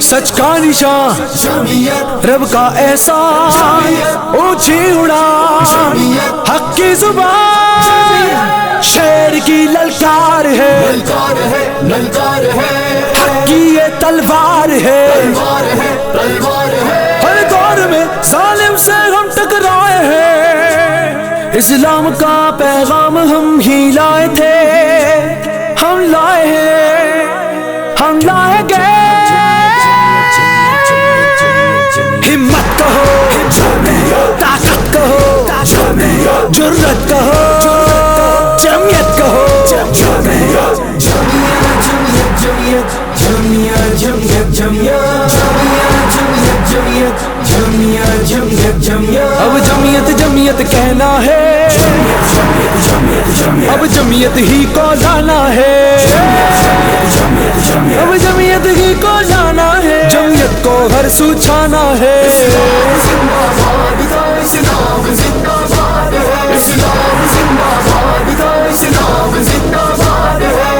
سچ کا نشان رب کا احسان اونچی اڑان حق کی زبان شیر کی للکار ہے حق کی یہ تلوار ہے ہر دور میں ظالم سے ہم ٹکرائے ہیں اسلام کا پیغام ہم ہی لائے تھے ہم لائے ہیں ہم لائے گئے ہمت کہو طاقت کہو جرأت کہو جمعیت کہو اب جمعیت جمعیت کہنا ہے اب جمعیت ہی کو لانا ہے اب جمعیت ہی کو لانا ہے جمعیت کو ہر سو چھانا ہے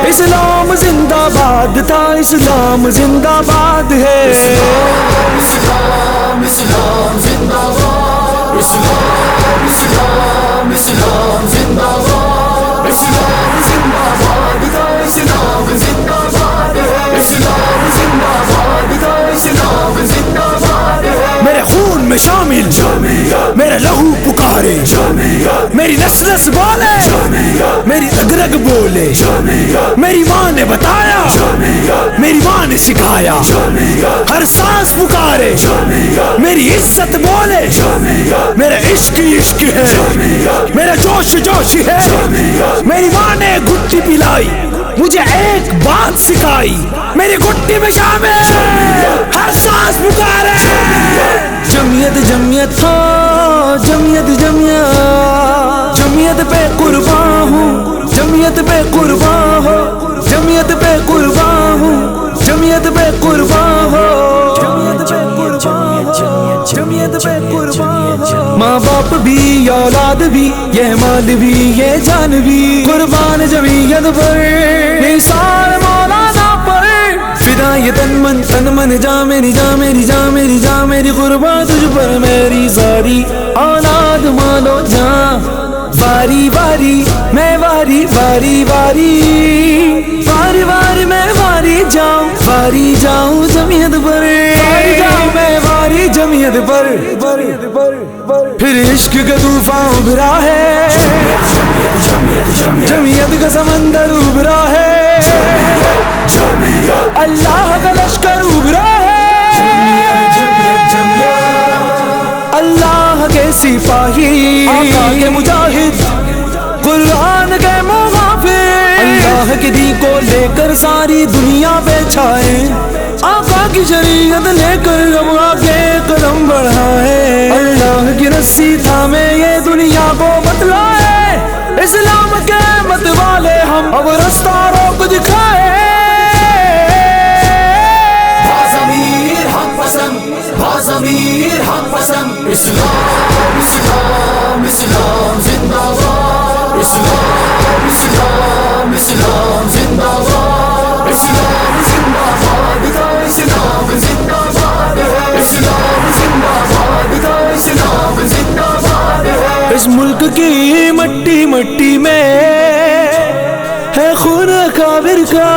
اسلام زندہ باد تھا اسلام زندہ باد ہے اسلام زندہ باد اسلام زندہ باد اسلام زندہ باد تھا اسلام زندہ باد ہے اسلام زندہ باد تھا اسلام زندہ باد ہے میرے خون میں شامل میرا لہو پکارے میری نس نس بولے میری رگ رگ بولے میری ماں نے بتایا میری ماں نے سکھایا ہر سانس پکارے میری عزت بولے میرا عشق عشق ہے میرا جوش جوش ہے میری ماں نے گٹی پلائی مجھے ایک بات سکھائی میری گٹی میں شامل ہر سانس پکارے جمعیت جمعیت ہو جمعیت جمعیت جمعیت پہ قربان ہوں جمعیت پہ قربان ہو جمعیت پہ قربان ہوں جمعیت پہ قربان ہو جمعیت پہ قربان ہو ماں باپ بھی اولاد بھی یہ مال بھی یہ جان بھی قربان جمعیت پر نثار مولانا پر فدا یہ تن من جا میری جا میری جا میری جا میری قربان تجھ پر میری ساری اولاد مانو جاں واری واری میں واری واری واری واری واری میں واری جاؤں جمعیت پر جاؤں میں واری جمعیت پر پھر عشق کا طوفان ابھرا ہے جمعیت کا سمندر ابھرا ہے اللہ کا لشکر ابھرا ہے اللہ کے سپاہی آقا کے مجاہد قرآن کے مغافر اللہ کے دین کو لے کر ساری دنیا پہ چھائے آقا کی شریعت لے کر اب آگے قدم بڑھائے اللہ کی رسی تھامے یہ دنیا کو بتلائے اسلام کے مت والے ہم اب رستہ روک دکھائے ضمیر حق پسند اسلام اسلام اسلام زندہ باد اسلام اسلام اسلام زندہ باد اسلام زندہ باد کا اسلام زندہ باد ہے اسلام زندہ باد کا اسلام زندہ باد ہے اس ملک کی مٹی مٹی میں ہے خون کافر کا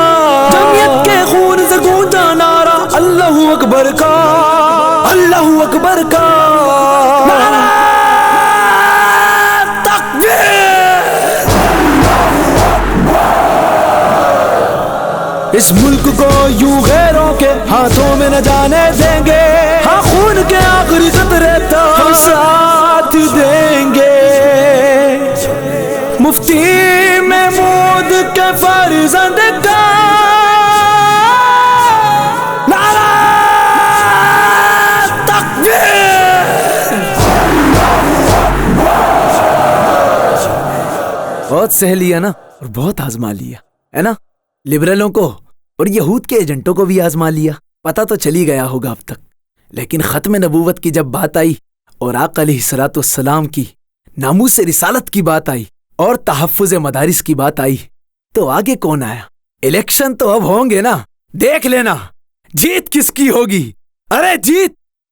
جمعیت کے خون سے گونجا نعرہ اللہ اکبر کا اللہ اکبر کا نعرہ تکبیر اس ملک کو یوں غیروں کے ہاتھوں میں نہ جانے دیں گے ہاں خون کے آخری قطرے تک ہم ساتھ دیں گے مفتی محمود کے فرزند کا نعرہ تکبیر بہت سہ لیا نا اور بہت آزما لیا ہے نا. لبرلوں کو اور یہود کے ایجنٹوں کو بھی آزما لیا. پتہ تو چلی گیا ہوگا اب تک. لیکن ختم نبوت کی جب بات آئی اور آقا علیہ الصلوۃ والسلام کی ناموس رسالت کی بات آئی اور تحفظ مدارس کی بات آئی تو آگے کون آیا؟ الیکشن تو اب ہوں گے نا. دیکھ لینا جیت کس کی ہوگی. ارے جیت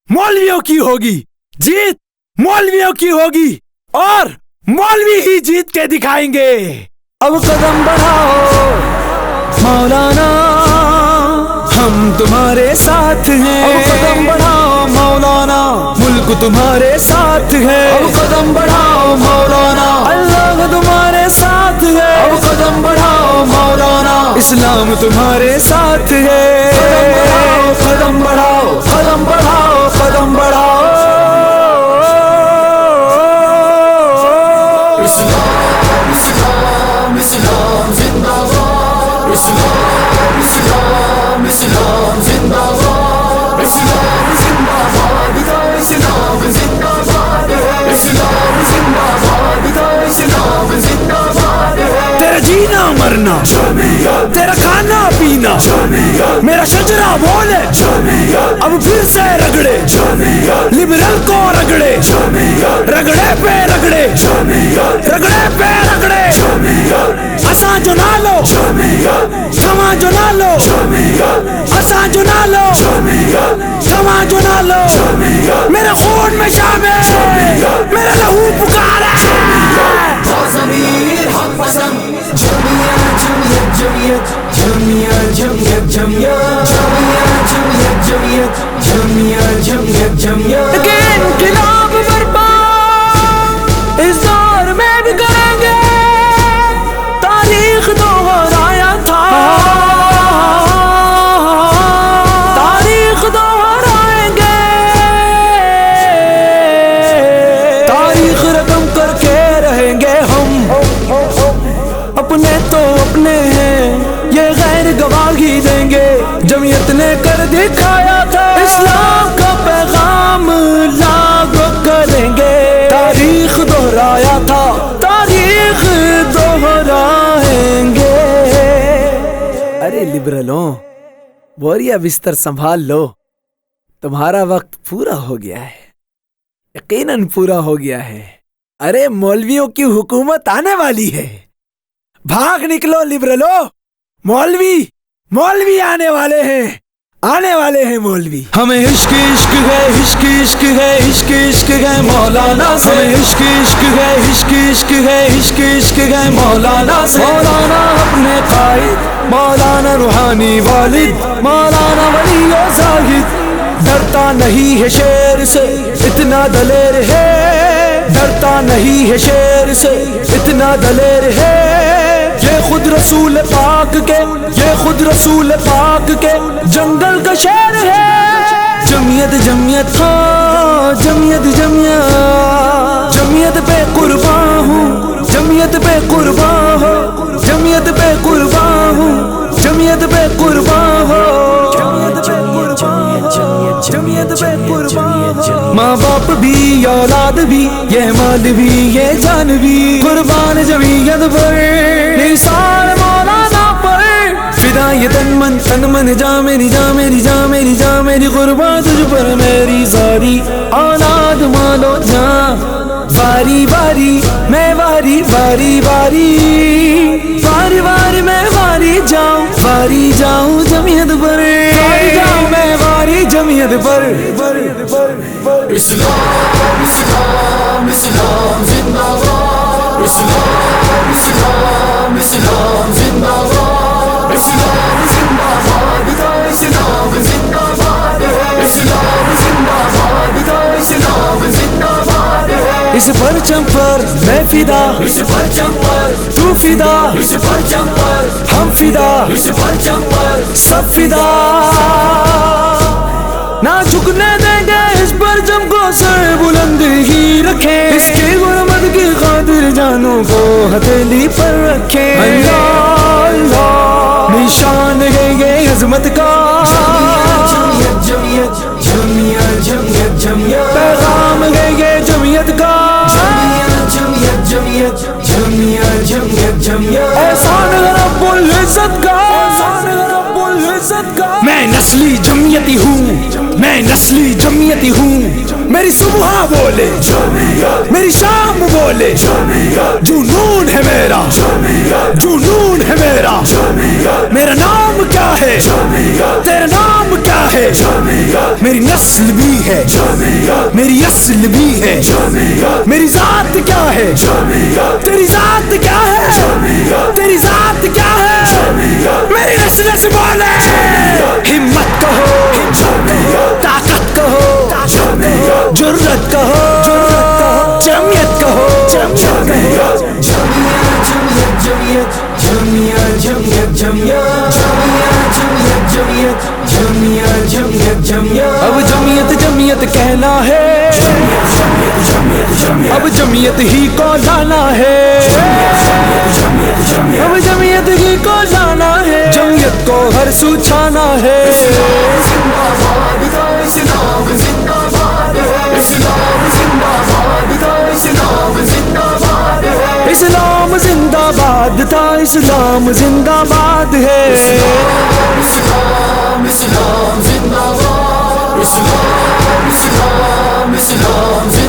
مولویوں کی ہوگی. جیت مولویوں کی ہوگی اور مولوی ہی جیت کے دکھائیں گے. اب قدم بڑھاؤ مولانا ہم تمہارے ساتھ ہیں. اب قدم بڑھاؤ مولانا ملک تمہارے ساتھ ہے. اب قدم بڑھاؤ مولانا اللہ تمہارے ساتھ ہے. اب قدم بڑھاؤ مولانا اسلام تمہارے ساتھ ہے. قدم بڑھاؤ قدم بڑھاؤ قدم بڑھاؤ. اسلام اسلام اسلام زندہ باد. اسلام اسلام اسلام زندہ باد. اسلام زندہ باد کا اسلام زندہ باد ہے. اسلام زندہ باد کا اسلام زندہ باد ہے. تیرا جینا مرنا تیرا کھانا پینا میرا شجرا بولے اب پھر سے رگڑے لبرل کو رگڑے رگڑے پہ رگڑے رگڑے پہ رگڑے. اساں جو نہ لو تھما جو نہ لو اساں جو نہ لو تھما جو نہ لو. میرے خون میں شامل میرا لہو پکارا. ضمیر حق پسند جمعیت جمعیت جمعیت جمعیت جمعیت جمعیت جمعیت جمعیت جمعیت جمعیت. کہ انقلاب برپا اس دور میں بھی کریں گے. تاریخ دوہرایا تھا تاریخ دوہرائیں گے. تاریخ رقم کر کے رہیں گے ہم. اپنے تو اپنے ہیں یہ غیر گواہی دیں گے. جمعیت نے کر دکھایا تھا اسلام کا پیغام لاگو کریں گے. تاریخ دہرایا تھا تاریخ دہرائیں گے. ارے لبرلوں بوریا بستر سنبھال لو. تمہارا وقت پورا ہو گیا ہے. یقیناً پورا ہو گیا ہے. ارے مولویوں کی حکومت آنے والی ہے. بھاگ نکلو لبرلو. مولوی مولوی آنے والے ہیں آنے والے ہیں مولوی. ہمیں عشق عشق ہے عشق عشق ہے عشق عشق ہے مولانا سے. ہمیں عشق عشق ہے عشق عشق ہے عشق عشق ہے مولانا سے. مولانا اپنے قائد مولانا روحانی والد مولانا ولی و زاہد. ڈرتا نہیں ہے شیر سے اتنا دلیر ہے. ڈرتا نہیں ہے شیر سے اتنا دلیر ہے. یہ خود رسول پاک کے یہ خود رسول پاک کے جنگل کا شیر ہے. جمعیت جمعیت ہاں جمعیت جمعیت جمعیت پہ قربان ہوں جمعیت پہ قربان ہو جمعیت پہ قربان ہوں جمعیت پہ قربان ہو جمعیت پہ قربان ہو جمعیت پہ قربان ہو. ماں باپ بھی اولاد بھی یہ مال بھی یہ جان بھی قربان جمعیت پر. نثار مولانا پر فدا یہ تن من جا میری جا میری جا میری جا میری قربان تجھ پر میری ساری اولاد مالو جاں. واری واری میں واری واری واری واری واری میں واری جاؤں جمعیت پر. واری جاؤں میں واری جمعیت پر. اسلام اسلام اسلام زندہ باد. اسلام اسلام اسلام زندہ باد. اسلام زندہ باد کا اسلام زندہ باد ہے. اسلام زندہ باد کا اسلام زندہ باد ہے. اس پرچم پر میں فدا اس پرچم پر تو فدا اس پرچم پر ہم فدا اس پرچم پر سب فدا. نہ جھکنے دیں گے اس پرچم کو سر بلند ہی رکھیں. اس کی غربت کی خاطر جانوں کو ہتھیلی پر رکھیں. اللہ اللہ نشان ہے یہ عظمت کا. جمعیت جمعیت جمعیت جمعیت جمعیت پیغام ہے یہ جمعیت کا. جمعیت جمعیت جمعیت جمعیت جمعیت نسلی جمعیتی ہوں، میں نسلی جمعیتی ہوں، میری صبح بولے میری شام بولے، جنون ہے میرا جنون ہے میرا، میرا نام کیا ہے تیرا نام کیا ہے، میری نسل بھی ہے میری اصل بھی ہے، میری ذات کیا ہے تیری ذات کیا ہے، تیری ذات کیا ہے، میری نسل سے بولے، ہمت کہو طاقت کہو جرت کہو جمعیت کہو اب جمعیت جمعیت کہنا ہے، اب جمعیت ہی کو لانا ہے، اب جمعیت ہی کو لانا ہے، جمعیت کو ہر سو چھانا ہے، اسلام زندہ باد تھا اسلام زندہ باد ہے، اسلام زندہ باد، اسلام اسلام اسلام زندہ